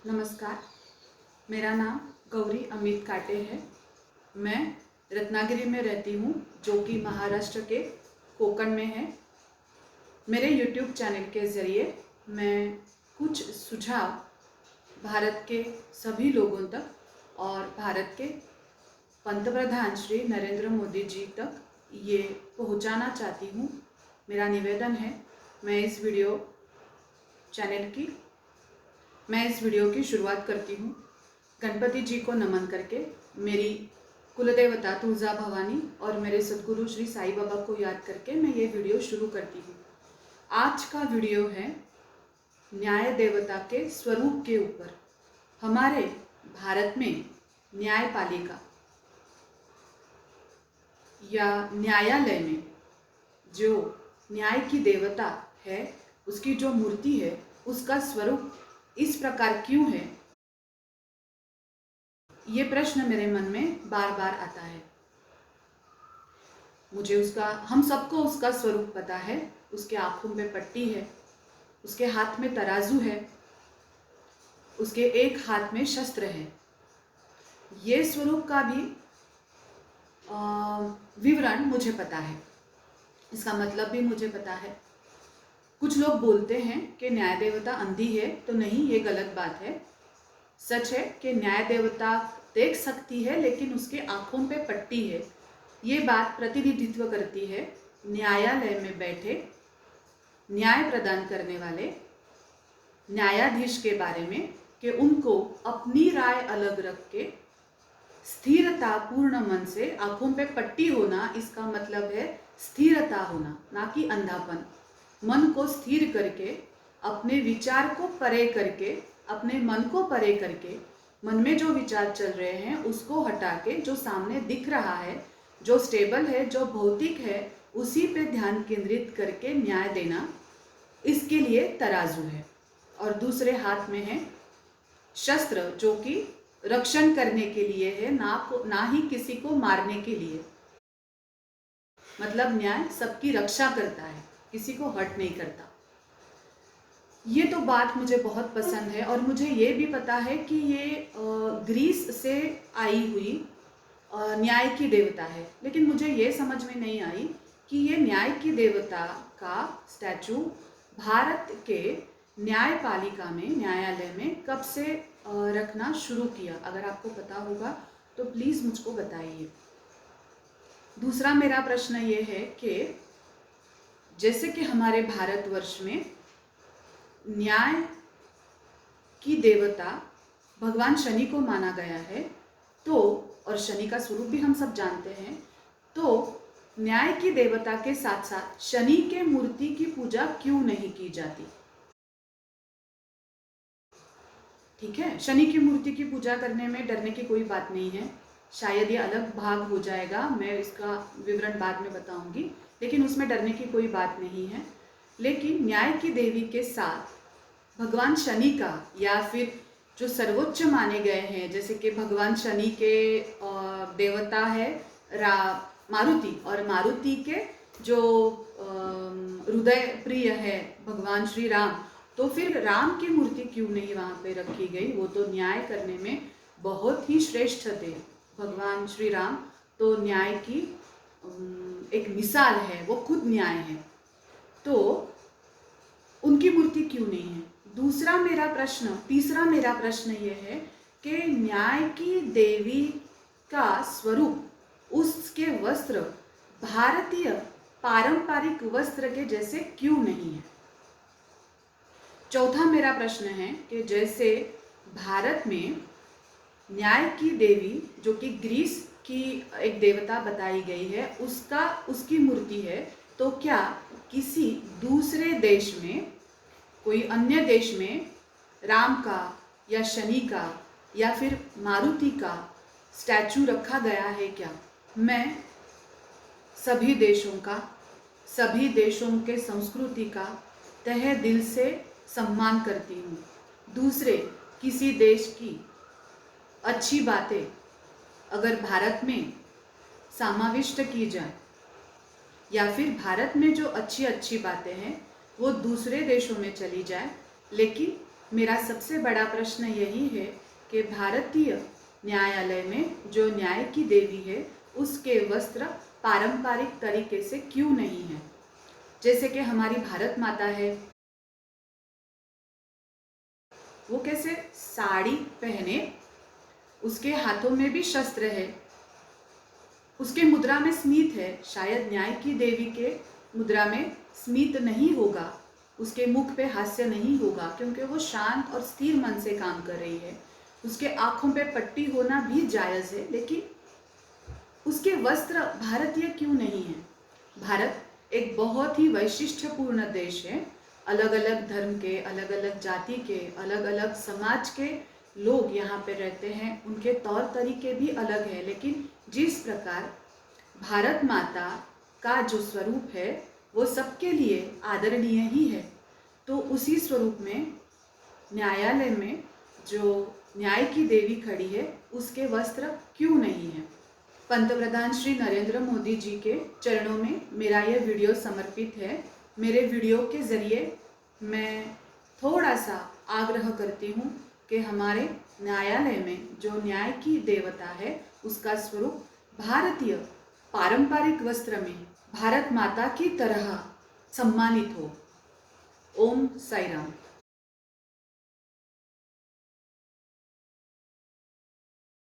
नमस्कार। मेरा नाम गौरी अमित काटे है। मैं रत्नागिरी में रहती हूँ, जो कि महाराष्ट्र के कोकण में है। मेरे YouTube चैनल के ज़रिए मैं कुछ सुझाव भारत के सभी लोगों तक और भारत के पंतप्रधान श्री नरेंद्र मोदी जी तक ये पहुँचाना चाहती हूँ। मेरा निवेदन है, मैं इस वीडियो की शुरुआत करती हूँ गणपति जी को नमन करके, मेरी कुलदेवता तुलजा भवानी और मेरे सद्गुरु श्री साईं बाबा को याद करके मैं ये वीडियो शुरू करती हूँ। आज का वीडियो है न्याय देवता के स्वरूप के ऊपर। हमारे भारत में न्यायपालिका या न्यायालय में जो न्याय की देवता है, उसकी जो मूर्ति है, उसका स्वरूप इस प्रकार क्यों है, ये प्रश्न मेरे मन में बार बार आता है। हम सबको उसका स्वरूप पता है। उसके आँखों पे पट्टी है, उसके हाथ में तराजू है, उसके एक हाथ में शस्त्र है। ये स्वरूप का भी विवरण मुझे पता है, इसका मतलब भी मुझे पता है। कुछ लोग बोलते हैं कि न्याय देवता अंधी है, तो नहीं, ये गलत बात है। सच है कि न्याय देवता देख सकती है, लेकिन उसके आँखों पे पट्टी है। ये बात प्रतिनिधित्व करती है न्यायालय में बैठे न्याय प्रदान करने वाले न्यायाधीश के बारे में, कि उनको अपनी राय अलग रख के स्थिरता पूर्ण मन से, आँखों पे पट्टी होना इसका मतलब है स्थिरता होना, ना कि अंधापन। मन को स्थिर करके, अपने विचार को परे करके, अपने मन को परे करके, मन में जो विचार चल रहे हैं उसको हटा के, जो सामने दिख रहा है, जो स्टेबल है, जो भौतिक है, उसी पे ध्यान केंद्रित करके न्याय देना, इसके लिए तराजू है। और दूसरे हाथ में है शस्त्र, जो कि रक्षण करने के लिए है, ना ही किसी को मारने के लिए। मतलब न्याय सबकी रक्षा करता है, किसी को हर्ट नहीं करता। ये तो बात मुझे बहुत पसंद है। और मुझे ये भी पता है कि ये ग्रीस से आई हुई न्याय की देवता है। लेकिन मुझे ये समझ में नहीं आई कि ये न्याय की देवता का स्टैचू भारत के न्यायपालिका में, न्यायालय में कब से रखना शुरू किया। अगर आपको पता होगा तो प्लीज़ मुझको बताइए। दूसरा मेरा प्रश्न ये है कि जैसे कि हमारे भारतवर्ष में न्याय की देवता भगवान शनि को माना गया है, तो और शनि का स्वरूप भी हम सब जानते हैं, तो न्याय की देवता के साथ साथ शनि के मूर्ति की पूजा क्यों नहीं की जाती? ठीक है, शनि की मूर्ति की पूजा करने में डरने की कोई बात नहीं है। शायद ये अलग भाग हो जाएगा, मैं इसका विवरण बाद में बताऊंगी, लेकिन उसमें डरने की कोई बात नहीं है। लेकिन न्याय की देवी के साथ भगवान शनि का, या फिर जो सर्वोच्च माने गए हैं, जैसे कि भगवान शनि के देवता है मारुति, और मारुति के जो हृदय प्रिय है भगवान श्री राम, तो फिर राम की मूर्ति क्यों नहीं वहाँ पे रखी गई? वो तो न्याय करने में बहुत ही श्रेष्ठ थे भगवान श्री राम, तो न्याय की एक मिसाल है, वो खुद न्याय है, तो उनकी मूर्ति क्यों नहीं है? तीसरा मेरा प्रश्न ये है कि न्याय की देवी का स्वरूप, उसके वस्त्र भारतीय पारंपरिक वस्त्र के जैसे क्यों नहीं है? चौथा मेरा प्रश्न है कि जैसे भारत में न्याय की देवी, जो कि ग्रीस की एक देवता बताई गई है, उसकी मूर्ति है, तो क्या किसी दूसरे देश में, कोई अन्य देश में राम का या शनि का या फिर मारुति का स्टैचू रखा गया है क्या? मैं सभी देशों का, सभी देशों के संस्कृति का तहे दिल से सम्मान करती हूँ। दूसरे किसी देश की अच्छी बातें अगर भारत में समाविष्ट की जाए, या फिर भारत में जो अच्छी अच्छी बातें हैं वो दूसरे देशों में चली जाए, लेकिन मेरा सबसे बड़ा प्रश्न यही है कि भारतीय न्यायालय में जो न्याय की देवी है उसके वस्त्र पारंपरिक तरीके से क्यों नहीं है। जैसे कि हमारी भारत माता है, वो कैसे साड़ी पहने, उसके हाथों में भी शस्त्र है, उसके मुद्रा में स्मित है। शायद न्याय की देवी के मुद्रा में स्मित नहीं होगा, उसके मुख पे हास्य नहीं होगा, क्योंकि वो शांत और स्थिर मन से काम कर रही है। उसके आंखों पे पट्टी होना भी जायज़ है, लेकिन उसके वस्त्र भारतीय क्यों नहीं है। भारत एक बहुत ही वैशिष्ट्यपूर्ण देश है। अलग अलग धर्म के, अलग अलग जाति के, अलग अलग समाज के लोग यहाँ पे रहते हैं, उनके तौर तरीके भी अलग है, लेकिन जिस प्रकार भारत माता का जो स्वरूप है वो सबके लिए आदरणीय ही है। तो उसी स्वरूप में न्यायालय में जो न्याय की देवी खड़ी है उसके वस्त्र क्यों नहीं है। पंतप्रधान श्री नरेंद्र मोदी जी के चरणों में मेरा यह वीडियो समर्पित है। मेरे वीडियो के ज़रिए मैं थोड़ा सा आग्रह करती हूँ कि हमारे न्यायालय में जो न्याय की देवता है उसका स्वरूप भारतीय पारंपरिक वस्त्र में भारत माता की तरह सम्मानित हो। ओम साई राम।